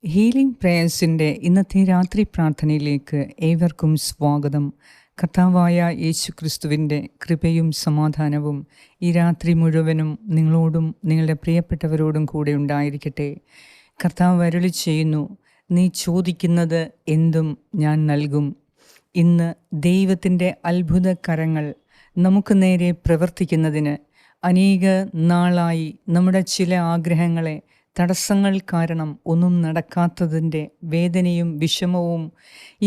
Healing പ്രേയേഴ്സിൻ്റെ ഇന്നത്തെ രാത്രി പ്രാർത്ഥനയിലേക്ക് ഏവർക്കും സ്വാഗതം. കർത്താവായ യേശു ക്രിസ്തുവിൻ്റെ കൃപയും സമാധാനവും ഈ രാത്രി മുഴുവനും നിങ്ങളോടും നിങ്ങളുടെ പ്രിയപ്പെട്ടവരോടും കൂടെ ഉണ്ടായിരിക്കട്ടെ. കർത്താവ് അരുളി ചെയ്യുന്നു, നീ ചോദിക്കുന്നത് എന്തും ഞാൻ നൽകും. ഇന്ന് ദൈവത്തിൻ്റെ അത്ഭുത കരങ്ങൾ നമുക്ക് നേരെ പ്രവർത്തിക്കുന്നതിന് അനേക നാളായി നമ്മുടെ ചില ആഗ്രഹങ്ങളെ തടസ്സങ്ങൾ കാരണം ഒന്നും നടക്കാത്തതിൻ്റെ വേദനയും വിഷമവും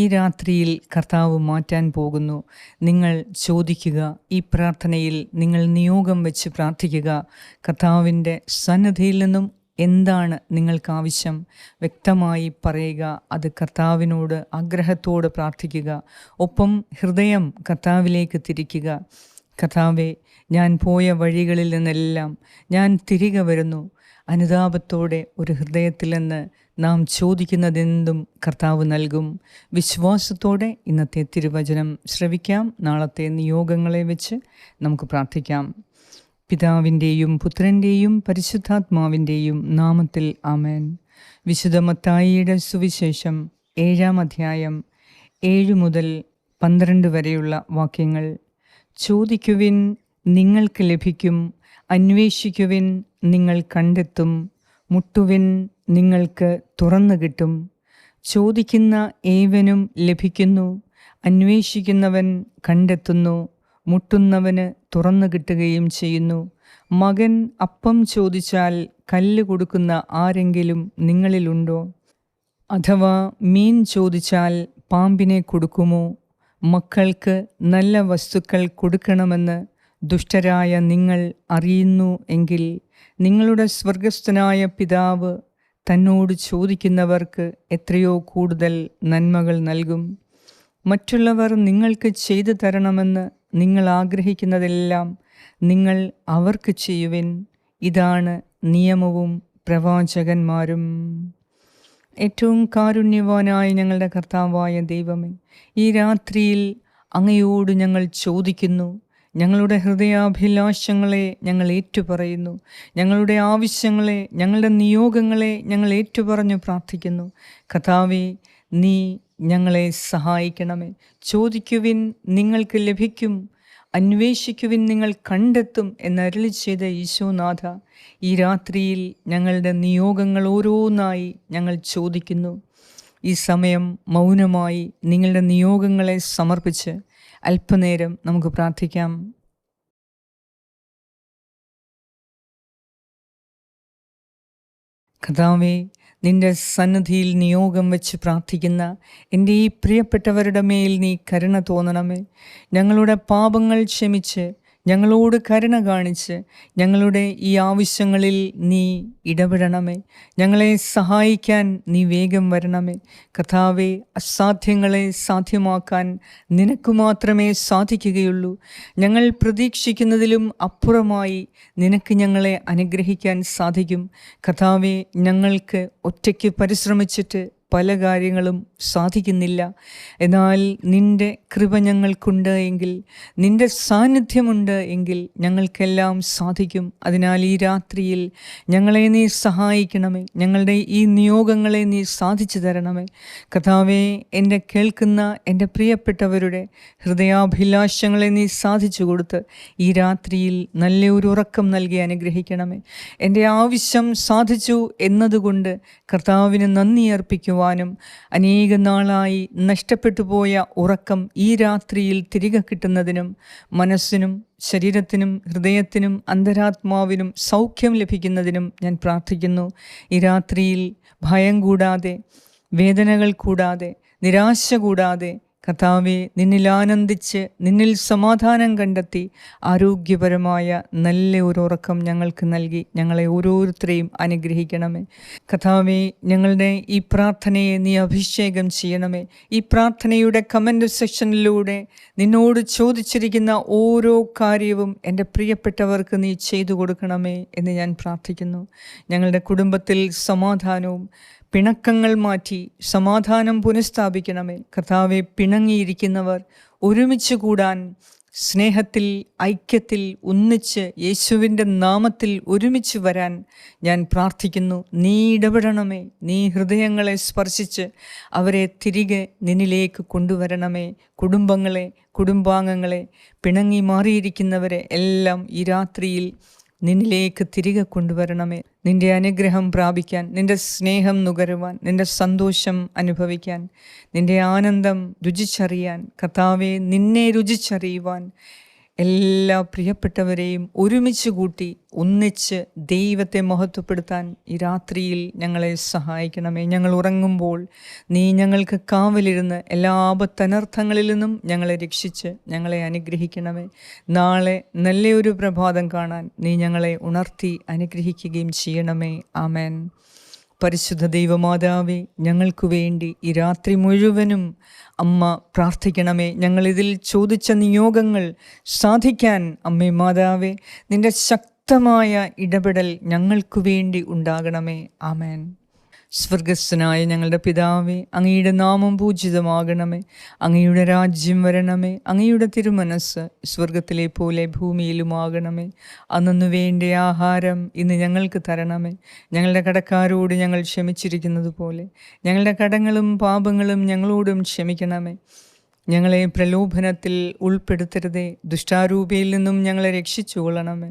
ഈ രാത്രിയിൽ കർത്താവ് മാറ്റാൻ പോകുന്നു. നിങ്ങൾ ചോദിക്കുക, ഈ പ്രാർത്ഥനയിൽ നിങ്ങൾ നിയോഗം വെച്ച് പ്രാർത്ഥിക്കുക. കർത്താവിൻ്റെ സന്നിധിയിൽ നിന്നും എന്താണ് നിങ്ങൾക്ക് ആവശ്യം വ്യക്തമായി പറയുക. അത് കർത്താവിനോട് ആഗ്രഹത്തോട് പ്രാർത്ഥിക്കുക. ഒപ്പം ഹൃദയം കർത്താവിലേക്ക് തിരിക്കുക. കർത്താവേ, ഞാൻ പോയ വഴികളിൽ നിന്നെല്ലാം ഞാൻ തിരികെ വരുന്നു. അനുതാപത്തോടെ ഒരു ഹൃദയത്തിൽ നിന്ന് നാം ചോദിക്കുന്നതെന്തും കർത്താവ് നൽകും. വിശ്വാസത്തോടെ ഇന്നത്തെ തിരുവചനം ശ്രവിക്കാം. നാളത്തെ നിയോഗങ്ങളെ വെച്ച് നമുക്ക് പ്രാർത്ഥിക്കാം. പിതാവിൻ്റെയും പുത്രൻ്റെയും പരിശുദ്ധാത്മാവിൻ്റെയും നാമത്തിൽ ആമേൻ. വിശുദ്ധ മത്തായിയുടെ സുവിശേഷം 7-ാം അധ്യായം 7 മുതൽ 12 വരെയുള്ള വാക്യങ്ങൾ. ചോദിക്കുവിൻ, നിങ്ങൾക്ക് ലഭിക്കും. അന്വേഷിക്കുവിൻ, നിങ്ങൾ കണ്ടെത്തും. മുട്ടുവിൻ, നിങ്ങൾക്ക് തുറന്നു കിട്ടും. ചോദിക്കുന്ന ഏവനും ലഭിക്കുന്നു. അന്വേഷിക്കുന്നവൻ കണ്ടെത്തുന്നു. മുട്ടുന്നവന് തുറന്നു കിട്ടുകയും ചെയ്യുന്നു. മകൻ അപ്പം ചോദിച്ചാൽ കല്ല് കൊടുക്കുന്ന ആരെങ്കിലും നിങ്ങളിലുണ്ടോ? അഥവാ മീൻ ചോദിച്ചാൽ പാമ്പിനെ കൊടുക്കുമോ? മക്കൾക്ക് നല്ല വസ്തുക്കൾ കൊടുക്കണമെന്ന് ദുഷ്ടരായ നിങ്ങൾ അറിയുന്നു എങ്കിൽ നിങ്ങളുടെ സ്വർഗസ്ഥനായ പിതാവ് തന്നോട് ചോദിക്കുന്നവർക്ക് എത്രയോ കൂടുതൽ നന്മകൾ നൽകും. മറ്റുള്ളവർ നിങ്ങൾക്ക് ചെയ്തു തരണമെന്ന് നിങ്ങൾ ആഗ്രഹിക്കുന്നതെല്ലാം നിങ്ങൾ അവർക്ക് ചെയ്യുവിൻ. ഇതാണ് നിയമവും പ്രവാചകന്മാരും. ഏറ്റവും കാരുണ്യവാനായ ഞങ്ങളുടെ കർത്താവായ ദൈവമേ, ഈ രാത്രിയിൽ അങ്ങയോട് ഞങ്ങൾ ചോദിക്കുന്നു. ഞങ്ങളുടെ ഹൃദയാഭിലാഷങ്ങളെ ഞങ്ങൾ ഏറ്റുപറയുന്നു. ഞങ്ങളുടെ ആവശ്യങ്ങളെ, ഞങ്ങളുടെ നിയോഗങ്ങളെ ഞങ്ങൾ ഏറ്റുപറഞ്ഞു പ്രാർത്ഥിക്കുന്നു. കർത്താവേ, നീ ഞങ്ങളെ സഹായിക്കണമേ. ചോദിക്കുവിൻ, നിങ്ങൾക്ക് ലഭിക്കും. അന്വേഷിക്കുവിൻ, നിങ്ങൾ കണ്ടെത്തും എന്നരുളി ചെയ്ത ഈശോനാഥ, ഈ രാത്രിയിൽ ഞങ്ങളുടെ നിയോഗങ്ങൾ ഓരോന്നായി ഞങ്ങൾ ചോദിക്കുന്നു. ഈ സമയം മൗനമായി നിങ്ങളുടെ നിയോഗങ്ങളെ സമർപ്പിച്ച് അല്പനേരം നമുക്ക് പ്രാർത്ഥിക്കാം. കർത്താവേ, നിന്റെ സന്നിധിയിൽ നിയോഗം വെച്ച് പ്രാർത്ഥിക്കുന്ന എൻ്റെ ഈ പ്രിയപ്പെട്ടവരുടെ മേൽ നീ കരുണ തോന്നണമേ. ഞങ്ങളുടെ പാപങ്ങൾ ക്ഷമിച്ച് ഞങ്ങളോട് കരുണ കാണിച്ച് ഞങ്ങളുടെ ഈ ആവശ്യങ്ങളിൽ നീ ഇടപെടണമേ. ഞങ്ങളെ സഹായിക്കാൻ നീ വേഗം വരണമേ. കർത്താവേ, അസാധ്യങ്ങളെ സാധ്യമാക്കാൻ നിനക്ക് മാത്രമേ സാധിക്കുകയുള്ളൂ. ഞങ്ങൾ പ്രതീക്ഷിക്കുന്നതിലും അപ്പുറമായി നിനക്ക് ഞങ്ങളെ അനുഗ്രഹിക്കാൻ സാധിക്കും. കർത്താവേ, ഞങ്ങൾക്ക് ഒറ്റയ്ക്ക് പരിശ്രമിച്ചിട്ട് പല കാര്യങ്ങളും സാധിക്കുന്നില്ല. എന്നാൽ നിൻ്റെ കൃപ ഞങ്ങൾക്കുണ്ട് എങ്കിൽ, നിൻ്റെ സാന്നിധ്യമുണ്ട് എങ്കിൽ ഞങ്ങൾക്കെല്ലാം സാധിക്കും. അതിനാൽ ഈ രാത്രിയിൽ ഞങ്ങളെ നീ സഹായിക്കണമേ. ഞങ്ങളുടെ ഈ നിയോഗങ്ങളെ നീ സാധിച്ചു തരണമേ. കർത്താവേ, എൻ്റെ കേൾക്കുന്ന എൻ്റെ പ്രിയപ്പെട്ടവരുടെ ഹൃദയാഭിലാഷങ്ങളെ നീ സാധിച്ചു കൊടുത്ത് ഈ രാത്രിയിൽ നല്ലൊരു ഉറക്കം നൽകി അനുഗ്രഹിക്കണമേ. എൻ്റെ ആവശ്യം സാധിച്ചു എന്നതുകൊണ്ട് കർത്താവിന് നന്ദി അർപ്പിക്കുവാനും അനേക നാളായി നഷ്ടപ്പെട്ടു പോയ ഉറക്കം ഈ രാത്രിയിൽ തിരികെ കിട്ടുന്നതിനും മനസ്സിനും ശരീരത്തിനും ഹൃദയത്തിനും അന്തരാത്മാവിനും സൗഖ്യം ലഭിക്കുന്നതിനും ഞാൻ പ്രാർത്ഥിക്കുന്നു. ഈ രാത്രിയിൽ ഭയം കൂടാതെ, വേദനകൾ കൂടാതെ, നിരാശ കൂടാതെ കർത്താവേ, നിന്നിൽ ആനന്ദിച്ച് നിന്നിൽ സമാധാനം കണ്ടെത്തി ആരോഗ്യപരമായ നല്ല ഒരു ഉറക്കം ഞങ്ങൾക്ക് നൽകി ഞങ്ങളെ ഓരോരുത്തരെയും അനുഗ്രഹിക്കണമേ. കർത്താവേ, ഞങ്ങളുടെ ഈ പ്രാർത്ഥനയെ നീ അഭിഷേകം ചെയ്യണമേ. ഈ പ്രാർത്ഥനയുടെ കമൻറ്റ് സെക്ഷനിലൂടെ നിന്നോട് ചോദിച്ചിരിക്കുന്ന ഓരോ കാര്യവും എൻ്റെ പ്രിയപ്പെട്ടവർക്ക് നീ ചെയ്തു കൊടുക്കണമേ എന്ന് ഞാൻ പ്രാർത്ഥിക്കുന്നു. ഞങ്ങളുടെ കുടുംബത്തിൽ സമാധാനവും പിണക്കങ്ങൾ മാറ്റി സമാധാനം പുനഃസ്ഥാപിക്കണമേ. കർത്താവെ, പിണങ്ങിയിരിക്കുന്നവർ ഒരുമിച്ച് കൂടാൻ സ്നേഹത്തിൽ, ഐക്യത്തിൽ ഒന്നിച്ച് യേശുവിൻ്റെ നാമത്തിൽ ഒരുമിച്ച് വരാൻ ഞാൻ പ്രാർത്ഥിക്കുന്നു. നീ ഇടപെടണമേ. നീ ഹൃദയങ്ങളെ സ്പർശിച്ച് അവരെ തിരികെ നിന്നിലേക്ക് കൊണ്ടുവരണമേ. കുടുംബങ്ങളെ, കുടുംബാംഗങ്ങളെ, പിണങ്ങി മാറിയിരിക്കുന്നവരെ എല്ലാം ഈ രാത്രിയിൽ നിന്നിലേക്ക് തിരികെ കൊണ്ടുവരണമേ. നിൻ്റെ അനുഗ്രഹം പ്രാപിക്കാൻ, നിൻ്റെ സ്നേഹം നുകരുവാൻ, നിൻ്റെ സന്തോഷം അനുഭവിക്കാൻ, നിൻ്റെ ആനന്ദം രുചിച്ചറിയാൻ, കർത്താവേ നിന്നെ രുചിച്ചറിയുവാൻ എല്ലാ പ്രിയപ്പെട്ടവരെയും ഒരുമിച്ച് കൂട്ടി ഒന്നിച്ച് ദൈവത്തെ മഹത്വപ്പെടുത്താൻ ഈ രാത്രിയിൽ ഞങ്ങളെ സഹായിക്കണമേ. ഞങ്ങൾ ഉറങ്ങുമ്പോൾ നീ ഞങ്ങൾക്ക് കാവലിരുന്ന് എല്ലാ ആപത്തനർത്ഥങ്ങളിൽ നിന്നും ഞങ്ങളെ രക്ഷിച്ച് ഞങ്ങളെ അനുഗ്രഹിക്കണമേ. നാളെ നല്ലൊരു പ്രഭാതം കാണാൻ നീ ഞങ്ങളെ ഉണർത്തി അനുഗ്രഹിക്കുകയും ചെയ്യണമേ. ആമേൻ. പരിശുദ്ധ ദൈവമാതാവേ, ഞങ്ങൾക്ക് വേണ്ടി ഈ രാത്രി മുഴുവനും അമ്മ പ്രാർത്ഥിക്കണമേ. ഞങ്ങളിതിൽ ചോദിച്ച നിയോഗങ്ങൾ സാധിക്കാൻ അമ്മേ മാതാവേ, നിൻ്റെ ശക്തമായ ഇടപെടൽ ഞങ്ങൾക്ക് വേണ്ടി ഉണ്ടാകണമേ. ആമേൻ. സ്വർഗസ്ഥനായ ഞങ്ങളുടെ പിതാവേ, അങ്ങയുടെ നാമം പൂജിതമാകണമേ. അങ്ങയുടെ രാജ്യം വരണമേ. അങ്ങയുടെ തിരുമനസ്സ് സ്വർഗത്തിലെ പോലെ ഭൂമിയിലുമാകണമേ. അന്നു വേണ്ട ആഹാരം ഇന്ന് ഞങ്ങൾക്ക് തരണമേ. ഞങ്ങളുടെ കടക്കാരോട് ഞങ്ങൾ ക്ഷമിച്ചിരിക്കുന്നത് പോലെ ഞങ്ങളുടെ കടങ്ങളും പാപങ്ങളും ഞങ്ങളോടും ക്ഷമിക്കണമേ. ഞങ്ങളെ പ്രലോഭനത്തിൽ ഉൾപ്പെടുത്തരുതേ, ദുഷ്ടാരൂപിയിൽ നിന്നും ഞങ്ങളെ രക്ഷിച്ചുകൊള്ളണമേ.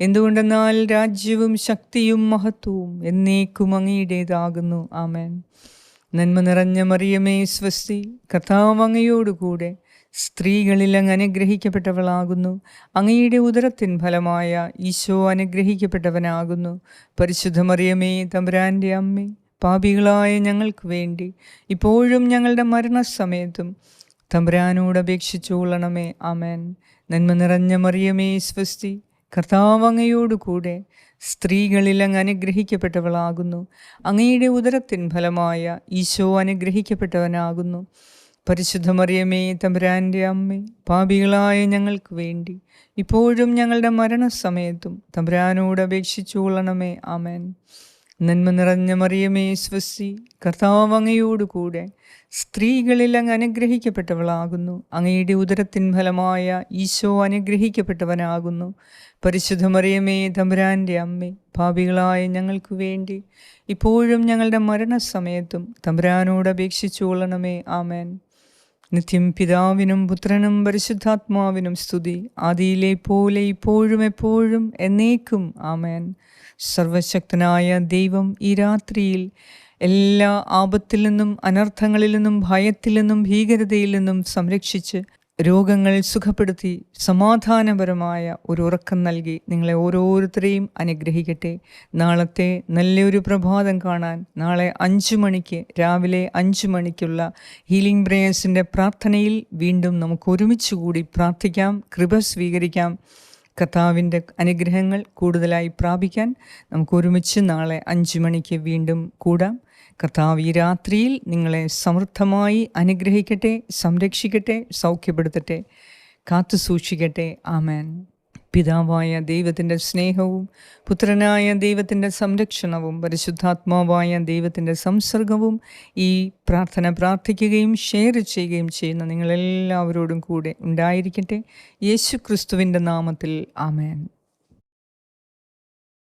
എന്തുകൊണ്ടെന്നാൽ രാജ്യവും ശക്തിയും മഹത്വവും എന്നേക്കും അങ്ങയുടേതാകുന്നു. ആമേൻ. നന്മ നിറഞ്ഞ മറിയമേ സ്വസ്തി, കർത്താവ് അങ്ങയോടുകൂടെ സ്ത്രീകളിൽ അങ്ങ് അനുഗ്രഹിക്കപ്പെട്ടവളാകുന്നു. അങ്ങയുടെ ഉദരത്തിൻ ഫലമായ ഈശോ അനുഗ്രഹിക്കപ്പെട്ടവനാകുന്നു. പരിശുദ്ധ മറിയമേ, തമ്പുരാൻ്റെ അമ്മേ, പാപികളായ ഞങ്ങൾക്ക് വേണ്ടി ഇപ്പോഴും ഞങ്ങളുടെ മരണസമയത്തും തമ്പുരാനോട് അപേക്ഷിച്ചുകൊള്ളണമേ. ആമേൻ. നന്മ നിറഞ്ഞ മറിയമേ സ്വസ്തി, കർത്താവ് അങ്ങയോടുകൂടെ സ്ത്രീകളിൽ അങ്ങ് അനുഗ്രഹിക്കപ്പെട്ടവളാകുന്നു. അങ്ങയുടെ ഉദരത്തിൻ ഫലമായ ഈശോ അനുഗ്രഹിക്കപ്പെട്ടവനാകുന്നു. പരിശുദ്ധ മറിയമേ, തമ്പുരാൻ്റെ അമ്മേ, പാപികളായ ഞങ്ങൾക്ക് വേണ്ടി ഇപ്പോഴും ഞങ്ങളുടെ മരണസമയത്തും തമ്പുരാനോട് അപേക്ഷിച്ചുകൊള്ളണമേ. ആമേൻ. നന്മ നിറഞ്ഞ മറിയമേ സ്വസ്തി, കർത്താവ് അങ്ങയോടുകൂടെ സ്ത്രീകളിൽ അങ്ങ് അനുഗ്രഹിക്കപ്പെട്ടവളാകുന്നു. അങ്ങയുടെ ഉദരത്തിൻ ഫലമായ ഈശോ അനുഗ്രഹിക്കപ്പെട്ടവനാകുന്നു. പരിശുദ്ധ മറിയമേ, തമ്പുരാൻ്റെ അമ്മേ, പാപികളായ ഞങ്ങൾക്ക് വേണ്ടി ഇപ്പോഴും ഞങ്ങളുടെ മരണസമയത്തും തമ്പുരാനോട് അപേക്ഷിച്ചുകൊള്ളണമേ. ആമേൻ. നിത്യം പിതാവിനും പുത്രനും പരിശുദ്ധാത്മാവിനും സ്തുതി, ആദിയിലെ പോലെ ഇപ്പോഴും എപ്പോഴും എന്നേക്കും. ആമേൻ. സർവശക്തനായ ദൈവം ഈ രാത്രിയിൽ എല്ലാ ആപത്തിൽ നിന്നും, അനർത്ഥങ്ങളിൽ നിന്നും, ഭയത്തിൽ നിന്നും, ഭീകരതയിൽ നിന്നും സംരക്ഷിച്ച് രോഗങ്ങൾ സുഖപ്പെടുത്തി സമാധാനപരമായ ഒരു ഉറക്കം നൽകി നിങ്ങളെ ഓരോരുത്തരെയും അനുഗ്രഹിക്കട്ടെ. നാളത്തെ നല്ലൊരു പ്രഭാതം കാണാൻ നാളെ 5 മണിക്ക്, രാവിലെ 5 മണിക്കുള്ള ഹീലിംഗ് പ്രേയേഴ്സിൻ്റെ പ്രാർത്ഥനയിൽ വീണ്ടും നമുക്ക് ഒരുമിച്ച് കൂടി പ്രാർത്ഥിക്കാം, കൃപ സ്വീകരിക്കാം. കർത്താവിൻ്റെ അനുഗ്രഹങ്ങൾ കൂടുതലായി പ്രാപിക്കാൻ നമുക്ക് ഒരുമിച്ച് നാളെ 5 മണിക്ക് വീണ്ടും കൂടാം. കർത്താവ് ഈ രാത്രിയിൽ നിങ്ങളെ സമൃദ്ധമായി അനുഗ്രഹിക്കട്ടെ, സംരക്ഷിക്കട്ടെ, സൗഖ്യപ്പെടുത്തട്ടെ, കാത്തു സൂക്ഷിക്കട്ടെ. ആമേൻ. പിതാവായ ദൈവത്തിൻ്റെ സ്നേഹവും പുത്രനായ ദൈവത്തിൻ്റെ സംരക്ഷണവും പരിശുദ്ധാത്മാവായ ദൈവത്തിൻ്റെ സംസർഗവും ഈ പ്രാർത്ഥന പ്രാർത്ഥിക്കുകയും ഷെയർ ചെയ്യുകയും ചെയ്യുന്ന നിങ്ങളെല്ലാവരോടും കൂടെ ഉണ്ടായിരിക്കട്ടെ. യേശു ക്രിസ്തുവിൻ്റെ നാമത്തിൽ. ആമേൻ.